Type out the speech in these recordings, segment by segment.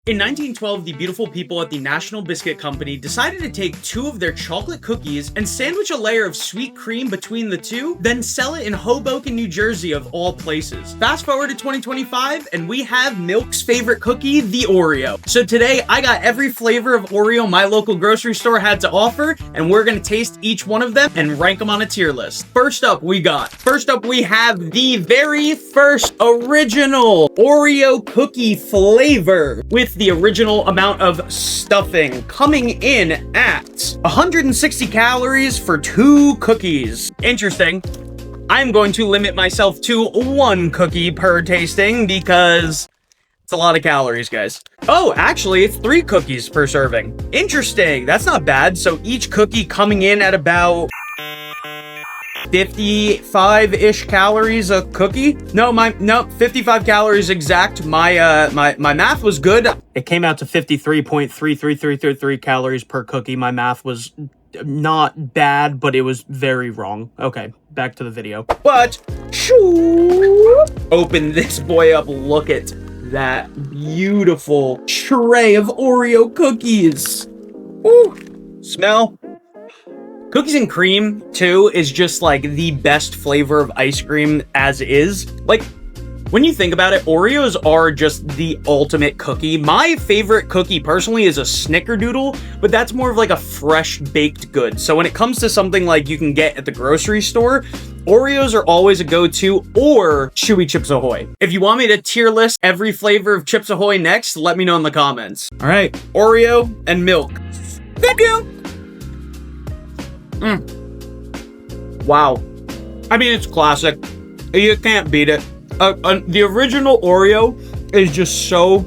In 1912, the beautiful people at the National Biscuit Company decided to take two of their chocolate cookies and sandwich a layer of sweet cream between the two, then sell it in Hoboken, New Jersey, of all places. Fast forward to 2025, and we have Milk's favorite cookie, the Oreo. So today, I got every flavor of Oreo my local grocery store had to offer, and we're gonna taste each one of them and rank them on a tier list. First up, we have the very first original Oreo cookie flavor with the original amount of stuffing, coming in at 160 calories for 2 cookies. Interesting. I'm going to limit myself to 1 cookie per tasting because it's a lot of calories, guys. Oh, actually, it's 3 cookies per serving. Interesting. That's not bad. So each cookie coming in at about 55-ish calories a cookie. No, 55 calories exact. My math was good. It came out to 53.33333 calories per cookie. My math was not bad, but it was very wrong. Okay, back to the video. But open this boy up. Look at that beautiful tray of Oreo cookies. Ooh, smell. Cookies and cream, too, is just, like, the best flavor of ice cream as is. Like, when you think about it, Oreos are just the ultimate cookie. My favorite cookie, personally, is a Snickerdoodle, but that's more of, like, a fresh baked good. So when it comes to something like you can get at the grocery store, Oreos are always a go-to, or Chewy Chips Ahoy. If you want me to tier list every flavor of Chips Ahoy next, let me know in the comments. All right, Oreo and milk. Thank you. Wow. I mean, it's classic. You can't beat it. The original Oreo is just so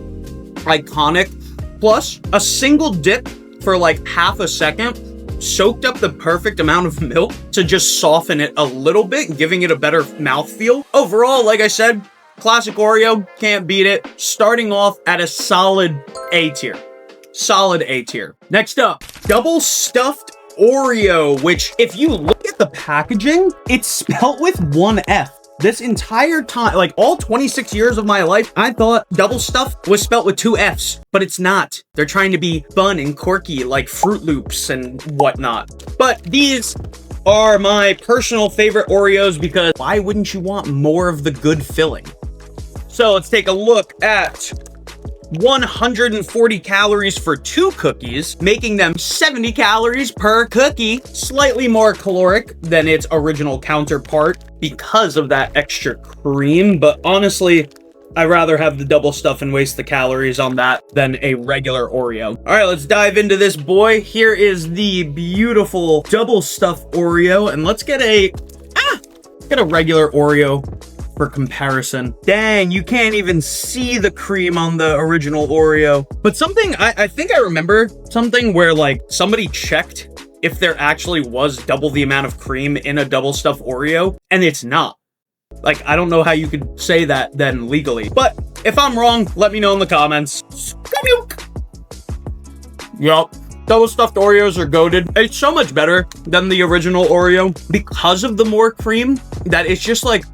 iconic. Plus, a single dip for like half a second soaked up the perfect amount of milk to just soften it a little bit, giving it a better mouthfeel. Overall, like I said, classic Oreo, can't beat it. Starting off at a solid A tier. Solid A tier. Next up, Double Stuffed Oreo, which if you look at the packaging, it's spelt with 1 F. This entire time, like all 26 years of my life, I thought Double Stuff was spelt with 2 Fs, but it's not. They're trying to be fun and quirky like Fruit Loops and whatnot. But these are my personal favorite Oreos because why wouldn't you want more of the good filling? So let's take a look at 140 calories for 2 cookies, making them 70 calories per cookie. Slightly more caloric than its original counterpart because of that extra cream, but honestly, I'd rather have the Double Stuff and waste the calories on that than a regular Oreo. All right, let's dive into this boy. Here is the beautiful Double Stuff Oreo, and let's get a regular Oreo for comparison. Dang, you can't even see the cream on the original Oreo. But something, I think I remember something where like somebody checked if there actually was double the amount of cream in a Double Stuffed Oreo, and it's not. Like, I don't know how you could say that then legally. But if I'm wrong, let me know in the comments. Yup. Double Stuffed Oreos are goated. It's so much better than the original Oreo because of the more cream that it's just like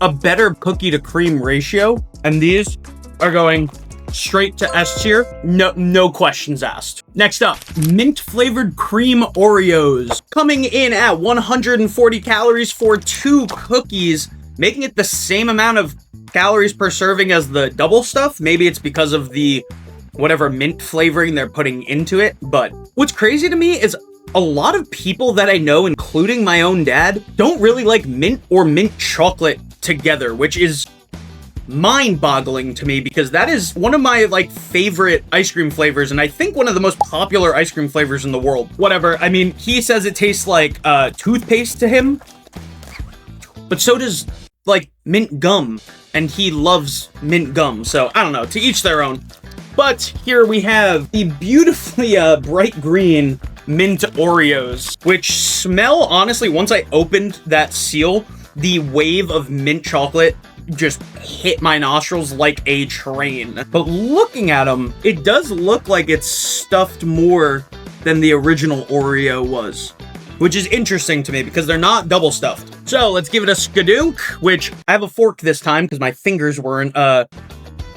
a better cookie to cream ratio, and these are going straight to S tier. No questions asked. Next up, mint flavored cream Oreos, coming in at 140 calories for 2 cookies, making it the same amount of calories per serving as the Double Stuff. Maybe it's because of the whatever mint flavoring they're putting into it, but what's crazy to me is a lot of people that I know, including my own dad, don't really like mint or mint chocolate together, which is mind-boggling to me because that is one of my like favorite ice cream flavors, and I think one of the most popular ice cream flavors in the world. Whatever. I mean, he says it tastes like toothpaste to him, but so does like mint gum, and he loves mint gum. So I don't know, to each their own. But here we have the beautifully bright green mint Oreos, which smell, honestly, once I opened that seal, the wave of mint chocolate just hit my nostrils like a train. But looking at them, it does look like it's stuffed more than the original Oreo was, which is interesting to me because they're not double stuffed. So let's give it a skadunk, which I have a fork this time because my fingers weren't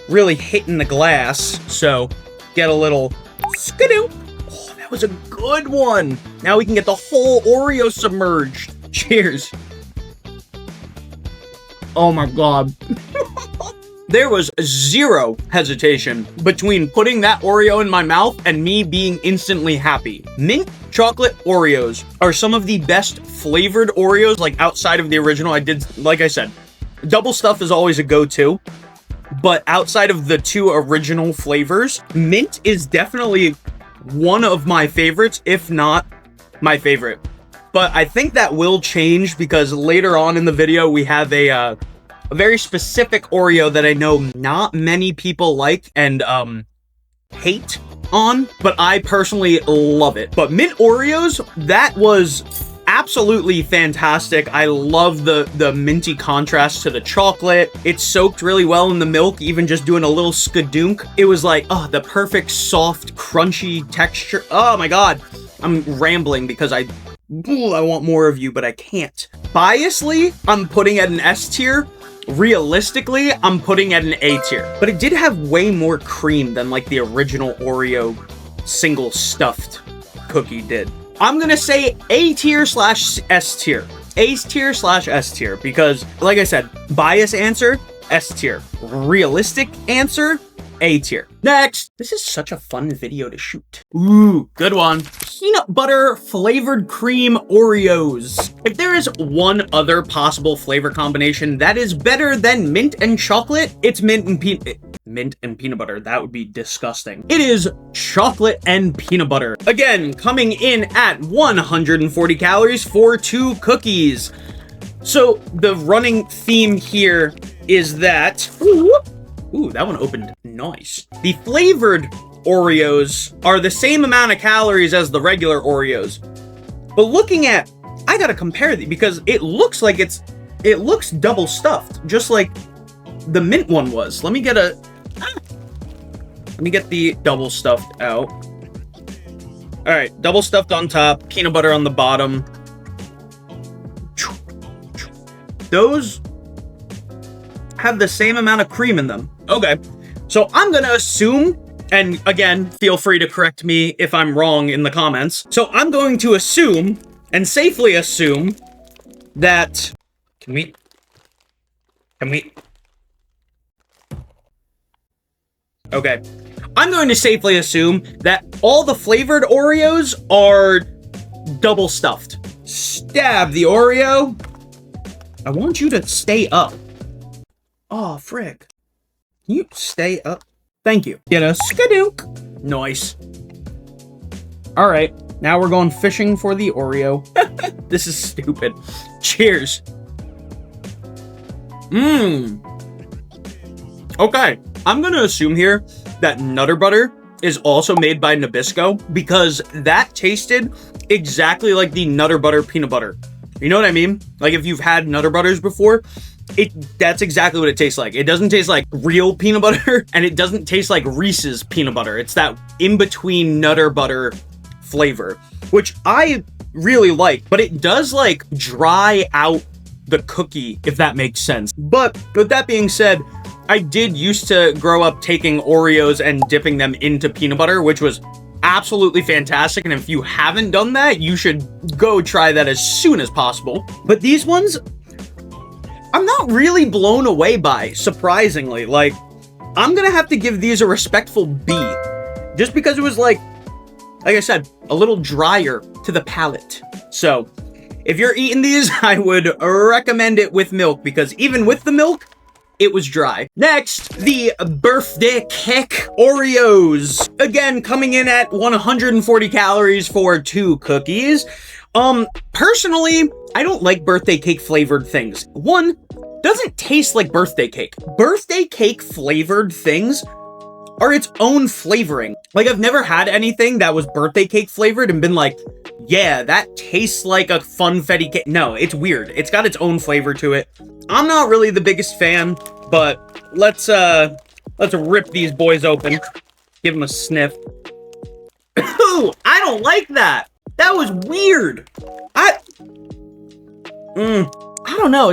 really hitting the glass. So get a little skidoo. Oh, that was a good one. Now we can get the whole Oreo submerged. Cheers. Oh my God. There was zero hesitation between putting that Oreo in my mouth and me being instantly happy. Mint chocolate Oreos are some of the best flavored Oreos, like outside of the original. Like I said, Double Stuf is always a go-to, but outside of the two original flavors, mint is definitely one of my favorites, if not my favorite. But I think that will change because later on in the video, we have a very specific Oreo that I know not many people like and hate on, but I personally love it. But mint Oreos, that was absolutely fantastic. I love the minty contrast to the chocolate. It soaked really well in the milk, even just doing a little skadunk. It was like, oh, the perfect soft, crunchy texture. Oh my God. I'm rambling because I want more of you, but I can't. Biasly, I'm putting it an S tier. Realistically, I'm putting it an A tier. But it did have way more cream than like the original Oreo single stuffed cookie did. I'm gonna say A tier slash S tier. A tier slash S tier because, like I said, bias answer, S tier. Realistic answer, A tier. Next! This is such a fun video to shoot. Ooh, good one. Peanut butter flavored cream Oreos. If there is one other possible flavor combination that is better than mint and chocolate, it's mint and peanut butter. That would be disgusting. It is chocolate and peanut butter. Again, coming in at 140 calories for 2 cookies. So the running theme here is that... Ooh, that one opened nice. The flavored Oreos are the same amount of calories as the regular Oreos. But looking at, I gotta compare these because it looks like it looks double stuffed, just like the mint one was. Let me get the double stuffed out. All right, double stuffed on top, peanut butter on the bottom. Those have the same amount of cream in them. Okay, so I'm gonna assume, and again, feel free to correct me if I'm wrong in the comments. So I'm going to assume, and safely assume, that... Can we... Okay. I'm going to safely assume that all the flavored Oreos are double stuffed. Stab the Oreo. I want you to stay up. Oh, frick. Can you stay up? Thank you. Get a skadunk. Nice. All right. Now we're going fishing for the Oreo. This is stupid. Cheers. Okay. I'm going to assume here that Nutter Butter is also made by Nabisco because that tasted exactly like the Nutter Butter peanut butter. You know what I mean? Like if you've had Nutter Butters before, that's exactly what it tastes like. It doesn't taste like real peanut butter, and it doesn't taste like Reese's peanut butter. It's that in-between Nutter Butter flavor, which I really like, but it does like dry out the cookie, if that makes sense. But with that being said, I did used to grow up taking Oreos and dipping them into peanut butter, which was absolutely fantastic. And if you haven't done that, you should go try that as soon as possible. But these ones, I'm not really blown away by, surprisingly. Like, I'm gonna have to give these a respectful B. Just because it was like I said, a little drier to the palate. So, if you're eating these, I would recommend it with milk, because even with the milk, it was dry. Next, the Birfday Cek Oreos. Again, coming in at 140 calories for 2 cookies. Personally, I don't like birthday cake flavored things. One, doesn't taste like birthday cake. Birthday cake flavored things are its own flavoring. Like, I've never had anything that was birthday cake flavored and been like, yeah, that tastes like a funfetti cake. No, it's weird. It's got its own flavor to it. I'm not really the biggest fan, but let's rip these boys open. Give them a sniff. Ooh, I don't like that. That was weird. I don't know.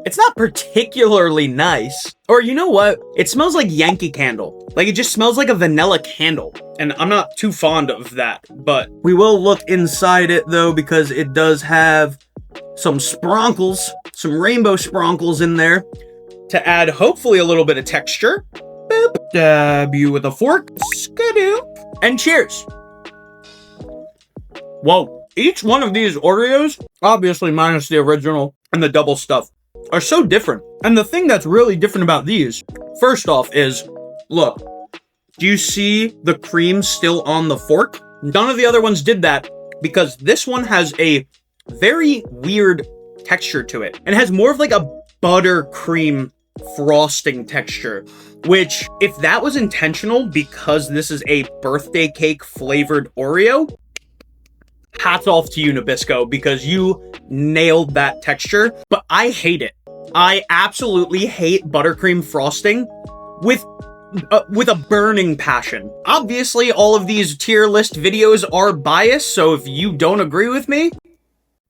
It's not particularly nice. Or you know what? It smells like Yankee Candle. Like, it just smells like a vanilla candle. And I'm not too fond of that. But we will look inside it, though, because it does have some spronkles, some rainbow spronkles in there to add, hopefully, a little bit of texture. Boop. Dab you with a fork. Skidoo. And cheers. Whoa. Each one of these Oreos, obviously minus the original and the Double Stuf, are so different. And the thing that's really different about these, first off, is, look, do you see the cream still on the fork? None of the other ones did that because this one has a very weird texture to it. And it has more of like a buttercream frosting texture, which, if that was intentional because this is a birthday cake flavored Oreo, hats off to you, Nabisco, because you nailed that texture. But I hate it. I absolutely hate buttercream frosting with a burning passion. Obviously, all of these tier list videos are biased, so if you don't agree with me,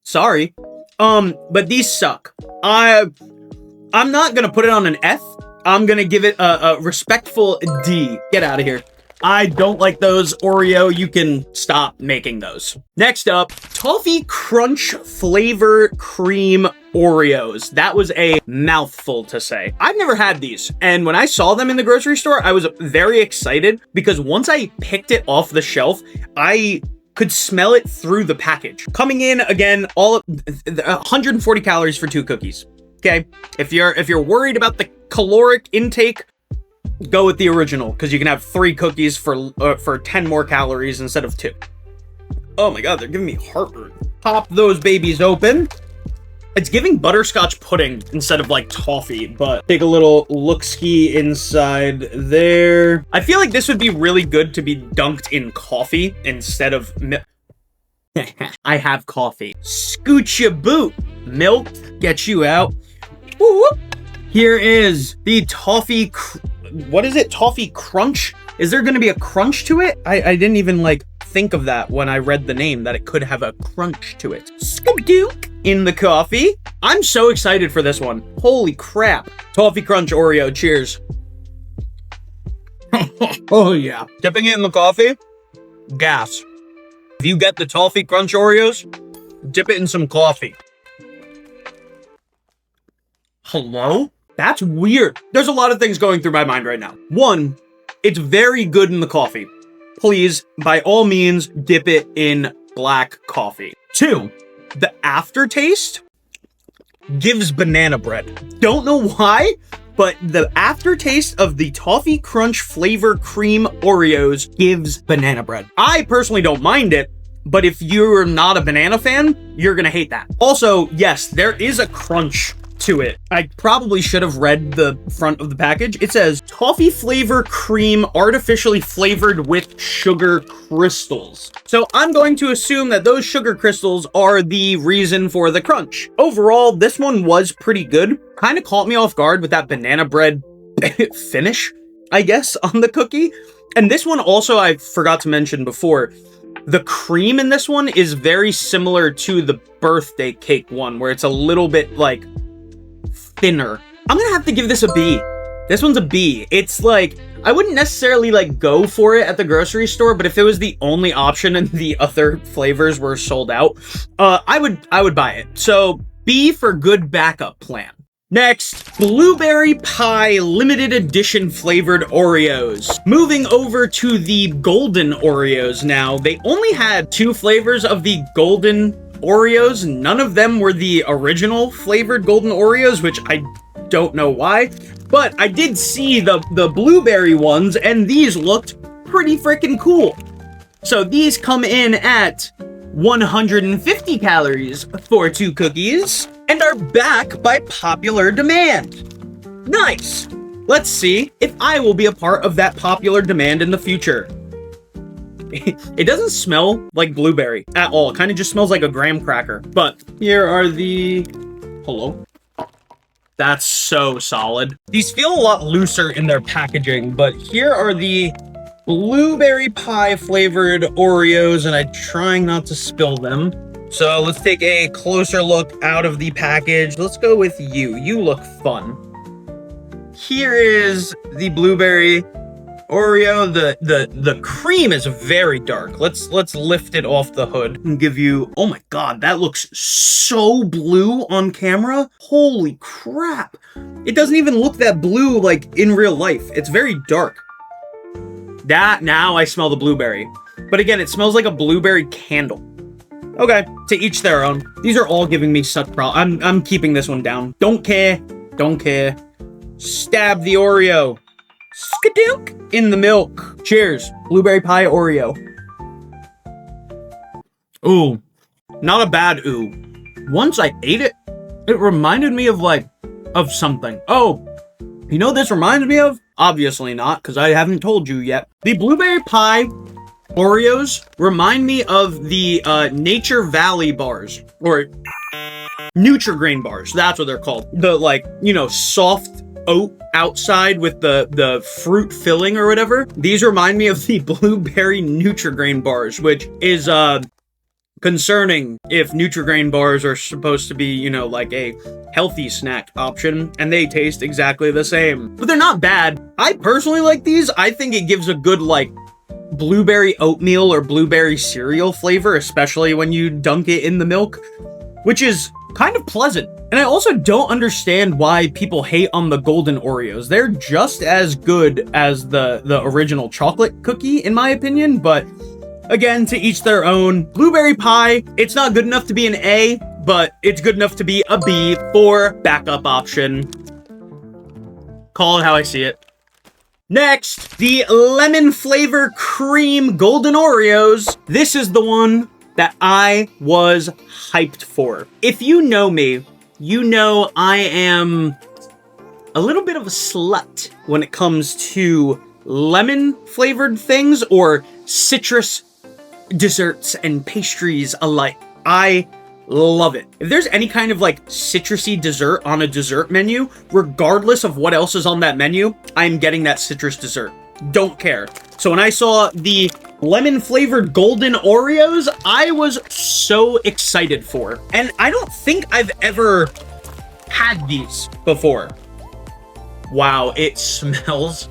sorry. But these suck. I'm not gonna put it on an F. I'm gonna give it a respectful D. Get out of here. I don't like those, Oreo. You can stop making those. Next up, Toffee Crunch Flavor Cream Oreos. That was a mouthful to say. I've never had these, and when I saw them in the grocery store, I was very excited because once I picked it off the shelf, I could smell it through the package. Coming in, again, all 140 calories for 2 cookies. Okay, if you're worried about the caloric intake, go with the original, because you can have 3 cookies for 10 more calories instead of 2. Oh my god, they're giving me heartburn. Pop those babies open. It's giving butterscotch pudding instead of like toffee, but take a little look-ski inside there. I feel like this would be really good to be dunked in coffee instead of milk. I have coffee. Scoot your boot. Milk, get you out. Woo -woo. Here is the toffee. What is it? Toffee Crunch? Is there going to be a crunch to it? I didn't even like think of that when I read the name, that it could have a crunch to it. Skidoo in the coffee. I'm so excited for this one. Holy crap. Toffee Crunch Oreo. Cheers. Oh yeah. Dipping it in the coffee? Gas. If you get the Toffee Crunch Oreos, dip it in some coffee. Hello? That's weird. There's a lot of things going through my mind right now. One, it's very good in the coffee. Please, by all means, dip it in black coffee. 2, the aftertaste gives banana bread. Don't know why, but the aftertaste of the Toffee Crunch Flavor Cream Oreos gives banana bread. I personally don't mind it, but if you're not a banana fan, you're gonna hate that. Also, yes, there is a crunch to it. I probably should have read the front of the package. It says toffee flavor cream artificially flavored with sugar crystals. So I'm going to assume that those sugar crystals are the reason for the crunch. Overall, this one was pretty good. Kind of caught me off guard with that banana bread finish, I guess, on the cookie. And this one also, I forgot to mention before, the cream in this one is very similar to the birthday cake one, where it's a little bit like thinner. I'm gonna have to give this a B. This one's a B. It's like, I wouldn't necessarily like go for it at the grocery store, but if it was the only option and the other flavors were sold out, I would buy it. So B for good backup plan. Next, blueberry pie limited edition flavored Oreos. Moving over to the golden Oreos now. They only had 2 flavors of the golden Oreos. None of them were the original flavored golden Oreos, which I don't know why, but I did see the blueberry ones, and these looked pretty freaking cool. So these come in at 150 calories for 2 cookies and are back by popular demand. Nice. Let's see if I will be a part of that popular demand in the future. It doesn't smell like blueberry at all. It kind of just smells like a graham cracker. But here are the... Hello? That's so solid. These feel a lot looser in their packaging, but here are the blueberry pie flavored Oreos, and I'm trying not to spill them. So let's take a closer look out of the package. Let's go with you. You look fun. Here is the blueberry Oreo. The cream is very dark. Let's lift it off the hood and give you, oh my god, that looks so blue on camera. Holy crap. It doesn't even look that blue like in real life. It's very dark. That, now I smell the blueberry. But again, it smells like a blueberry candle. Okay, to each their own. These are all giving me such problems. I'm keeping this one down. Don't care. Don't care. Stab the Oreo. Skadunk in the milk. Cheers. Blueberry pie Oreo. Ooh. Not a bad ooh. Once I ate it, it reminded me of something. Oh, you know what this reminds me of? Obviously not, because I haven't told you yet. The blueberry pie Oreos remind me of the Nature Valley bars, or Nutri-Grain bars. That's what they're called. The, like, you know, soft oat outside with the fruit filling or whatever. These remind me of the blueberry Nutri-Grain bars, which is concerning if Nutri-Grain bars are supposed to be, you know, like a healthy snack option, and they taste exactly the same. But they're not bad. I personally like these. I think it gives a good, like, blueberry oatmeal or blueberry cereal flavor, especially when you dunk it in the milk, which is kind of pleasant. And I also don't understand why people hate on the golden Oreos. They're just as good as the original chocolate cookie, in my opinion, but again, to each their own. Blueberry pie, it's not good enough to be an A, but it's good enough to be a B for backup option. Call it how I see it. Next, the lemon flavor cream golden Oreos. This is the one that I was hyped for. If you know me, you know I am a little bit of a slut when it comes to lemon flavored things or citrus desserts and pastries alike. I love it. If there's any kind of like citrusy dessert on a dessert menu, regardless of what else is on that menu, I'm getting that citrus dessert. Don't care. So when I saw the lemon flavored golden Oreos, I was so excited for. And I don't think I've ever had these before. Wow, it smells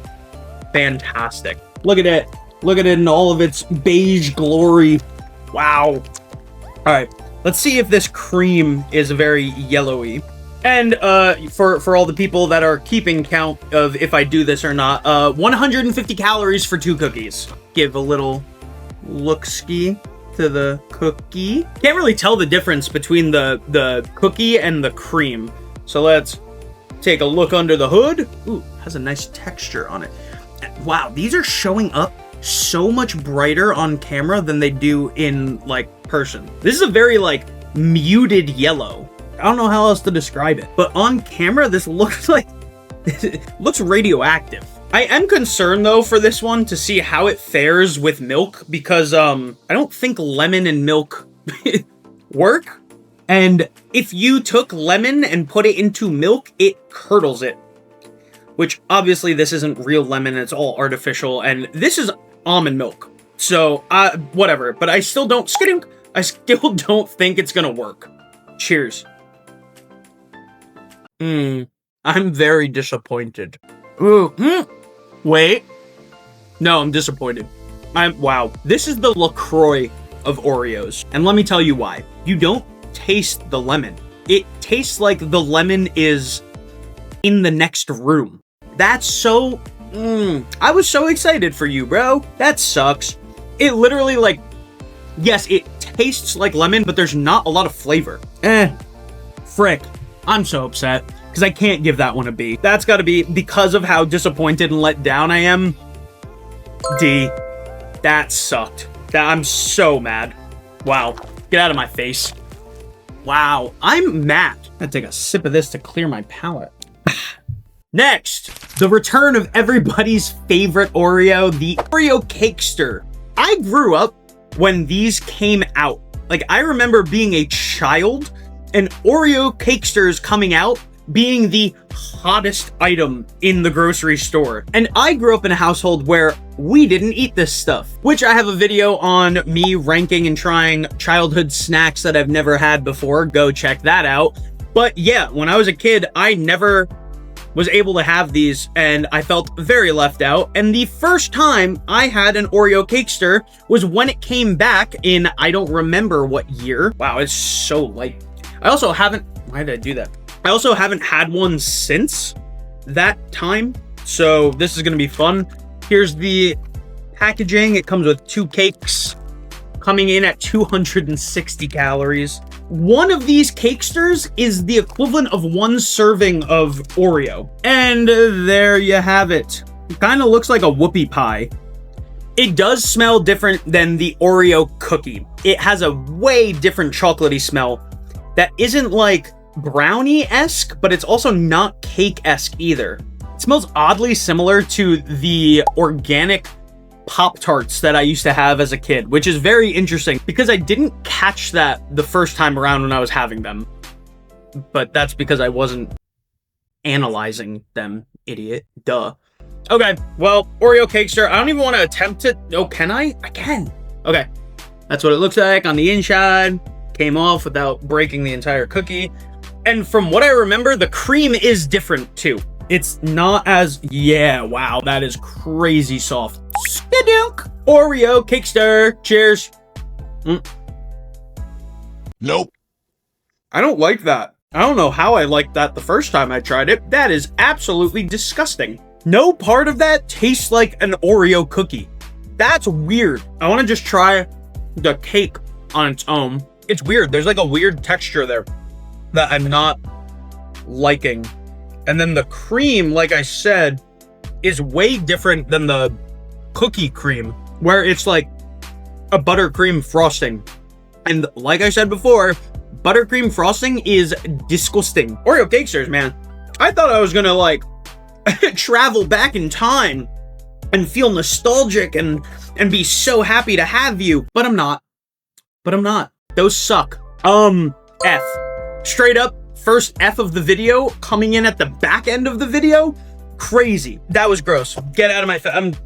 fantastic. Look at it. Look at it in all of its beige glory. Wow. All right, let's see if this cream is very yellowy. And for all the people that are keeping count of if I do this or not, 150 calories for 2 cookies. Give a little look-ski to the cookie. Can't really tell the difference between the cookie and the cream. So let's take a look under the hood. Ooh, has a nice texture on it. Wow, these are showing up so much brighter on camera than they do in, like, person. This is a very, like, muted yellow. I don't know how else to describe it. But on camera, this looks like... it looks radioactive. I am concerned, though, for this one to see how it fares with milk, because, I don't think lemon and milk work. And if you took lemon and put it into milk, it curdles it. Which, obviously, this isn't real lemon, it's all artificial, and this is almond milk. So, whatever. But I still don't think it's gonna work. Cheers. I'm very disappointed. Ooh, wait. No, I'm disappointed. Wow. This is the LaCroix of Oreos. And let me tell you why. You don't taste the lemon. It tastes like the lemon is in the next room. That's so... I was so excited for you, bro. That sucks. It literally, like... yes, it tastes like lemon, but there's not a lot of flavor. Frick. I'm so upset, because I can't give that one a B. That's gotta be because of how disappointed and let down I am. D. That sucked. I'm so mad. Wow. Get out of my face. Wow. I'm mad. I'm gonna take a sip of this to clear my palate. Next, the return of everybody's favorite Oreo, the Oreo Cakester. I grew up when these came out. Like, I remember being a child and Oreo Cakesters coming out being the hottest item in the grocery store. And I grew up in a household where we didn't eat this stuff, which I have a video on me ranking and trying childhood snacks that I've never had before. Go check that out. But yeah, when I was a kid, I never was able to have these, and I felt very left out. And the first time I had an Oreo Cakester was when it came back in, I don't remember what year. Wow, it's so light. I also haven't, why did I do that? I also haven't had one since that time, so this is gonna be fun. Here's the packaging. It comes with 2 cakes, coming in at 260 calories. One of these Cakesters is the equivalent of 1 serving of Oreo. And there you have it. It kind of looks like a whoopie pie. It does smell different than the Oreo cookie. It has a way different chocolatey smell that isn't like brownie-esque, but it's also not cake-esque either. It smells oddly similar to the organic Pop-Tarts that I used to have as a kid, which is very interesting because I didn't catch that the first time around when I was having them. But that's because I wasn't analyzing them, idiot. Duh. Okay, well, Oreo Cakester. I don't even want to attempt it. Oh, can I? I can. Okay, that's what it looks like on the inside. Came off without breaking the entire cookie. And from what I remember, the cream is different too. It's not as, yeah, wow, that is crazy soft. Skadunk! Oreo Cakester. Cheers. Nope. I don't like that. I don't know how I liked that the first time I tried it. That is absolutely disgusting. No part of that tastes like an Oreo cookie. That's weird. I want to just try the cake on its own. It's weird. There's like a weird texture there that I'm not liking. And then the cream, like I said, is way different than the cookie cream, where it's like a buttercream frosting. And like I said before, buttercream frosting is disgusting. Oreo Cakesters, man. I thought I was gonna like travel back in time and feel nostalgic and be so happy to have you, but I'm not. Those suck. F. Straight up, first F of the video, coming in at the back end of the video. Crazy. That was gross. Get out of my face.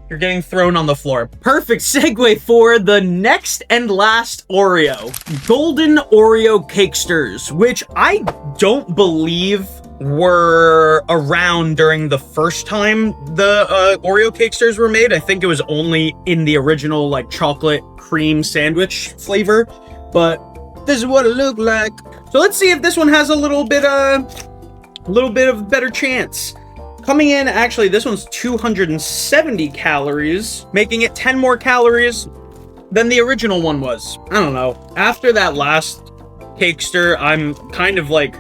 You're getting thrown on the floor. Perfect segue for the next and last Oreo. Golden Oreo Cakesters, which I don't believe were around during the first time the Oreo Cakesters were made. I think it was only in the original like chocolate cream sandwich flavor, but this is what it looked like. So let's see if this one has a little bit of better chance. Coming in, actually, this one's 270 calories, making it 10 more calories than the original one was. I don't know. After that last Cakester, I'm kind of like,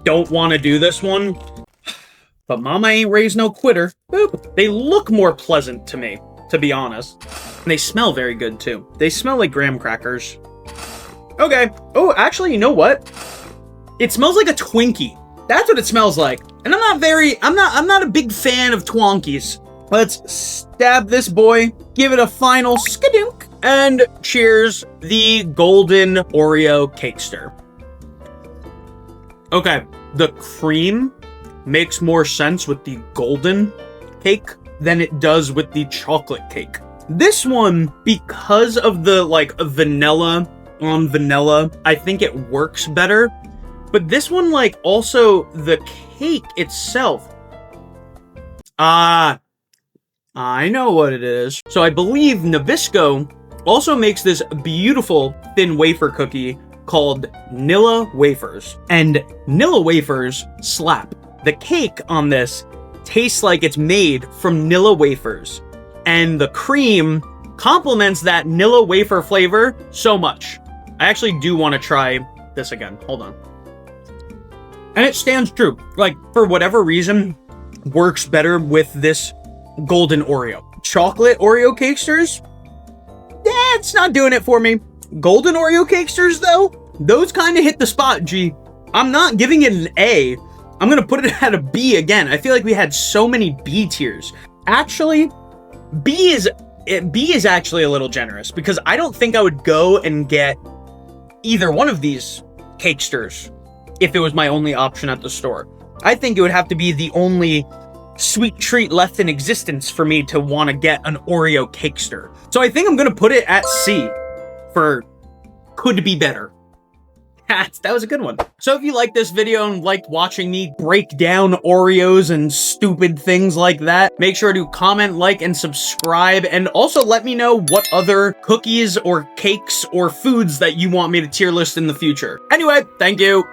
don't want to do this one. But mama ain't raised no quitter. Boop. They look more pleasant to me, to be honest. And they smell very good, too. They smell like graham crackers. Okay. Oh, actually, you know what? It smells like a Twinkie. That's what it smells like. And I'm not a big fan of Twonkies. Let's stab this boy, give it a final skadunk, and cheers the golden Oreo Cakester. Okay, the cream makes more sense with the golden cake than it does with the chocolate cake. This one, because of the like vanilla on vanilla, I think it works better. But this one, like, also the cake itself. I know what it is. So I believe Nabisco also makes this beautiful thin wafer cookie called Nilla Wafers. And Nilla Wafers slap. The cake on this tastes like it's made from Nilla Wafers. And the cream complements that Nilla wafer flavor so much. I actually do want to try this again. Hold on. And it stands true. Like, for whatever reason, works better with this golden Oreo. Chocolate Oreo Cakesters? It's not doing it for me. Golden Oreo Cakesters, though? Those kind of hit the spot, G. I'm not giving it an A. I'm going to put it at a B again. I feel like we had so many B tiers. Actually, B is actually a little generous because I don't think I would go and get either one of these Cakesters if it was my only option at the store. I think it would have to be the only sweet treat left in existence for me to want to get an Oreo cakester. So I think I'm going to put it at C for could be better. That was a good one. So if you liked this video and liked watching me break down Oreos and stupid things like that, make sure to comment, like, and subscribe, and also let me know what other cookies or cakes or foods that you want me to tier list in the future. Anyway, thank you.